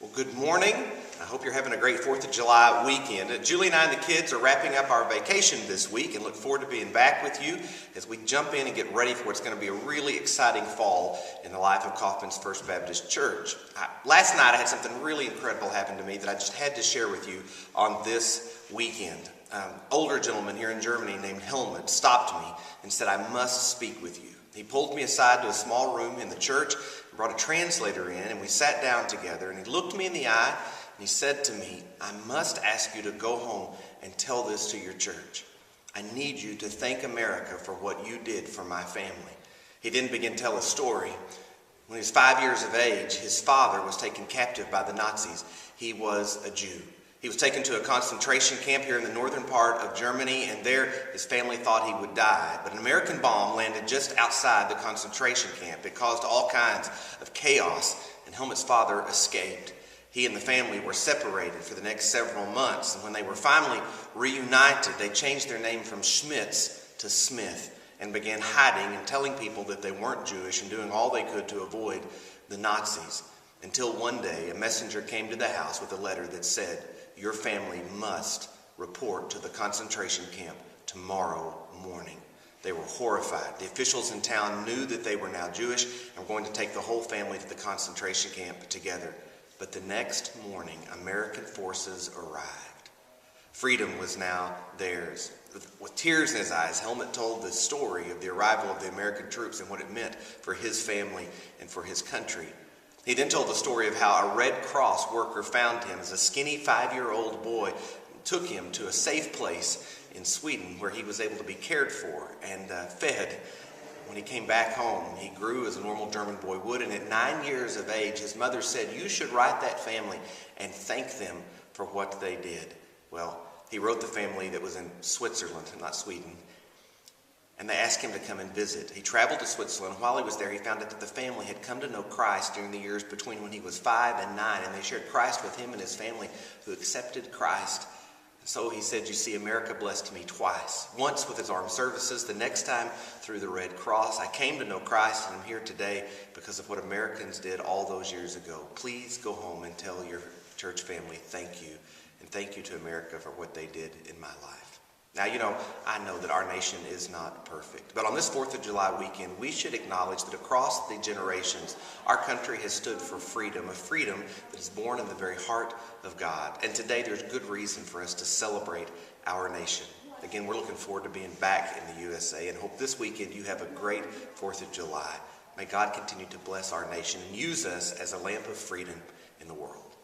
Well, good morning. I hope you're having a great 4th of July weekend. Julie and I and the kids are wrapping up our vacation this week and look forward to being back with you as we jump in and get ready for what's going to be a really exciting fall in the life of Kaufman's First Baptist Church. Last night I had something really incredible happen to me that I just had to share with you on this weekend. Older gentleman here in Germany named Helmut stopped me and said, "I must speak with you." He pulled me aside to a small room in the church, brought a translator in, and we sat down together, and he looked me in the eye, and he said to me, "I must ask you to go home and tell this to your church. I need you to thank America for what you did for my family." He then began to tell a story. When he was 5 years of age, his father was taken captive by the Nazis. He was a Jew. He was taken to a concentration camp here in the northern part of Germany, and there his family thought he would die. But an American bomb landed just outside the concentration camp. It caused all kinds of chaos, and Helmut's father escaped. He and the family were separated for the next several months, and when they were finally reunited, they changed their name from Schmitz to Smith and began hiding and telling people that they weren't Jewish and doing all they could to avoid the Nazis. Until one day, a messenger came to the house with a letter that said, "Your family must report to the concentration camp tomorrow morning." They were horrified. The officials in town knew that they were now Jewish and were going to take the whole family to the concentration camp together. But the next morning, American forces arrived. Freedom was now theirs. With tears in his eyes, Helmut told the story of the arrival of the American troops and what it meant for his family and for his country. He then told the story of how a Red Cross worker found him as a skinny 5-year-old boy and took him to a safe place in Sweden where he was able to be cared for and fed. When he came back home, he grew as a normal German boy would, and at 9 years of age, his mother said, "You should write that family and thank them for what they did." Well, he wrote the family that was in Switzerland, not Sweden, and they asked him to come and visit. He traveled to Switzerland. While he was there, he found out that the family had come to know Christ during the years between when he was 5 and 9, and they shared Christ with him and his family who accepted Christ. And so he said, "You see, America blessed me twice. Once with its armed services, the next time through the Red Cross. I came to know Christ, and I'm here today because of what Americans did all those years ago. Please go home and tell your church family thank you, and thank you to America for what they did in my life." Now, I know that our nation is not perfect, but on this 4th of July weekend, we should acknowledge that across the generations, our country has stood for freedom, a freedom that is born in the very heart of God. And today, there's good reason for us to celebrate our nation. Again, we're looking forward to being back in the USA and hope this weekend you have a great 4th of July. May God continue to bless our nation and use us as a lamp of freedom in the world.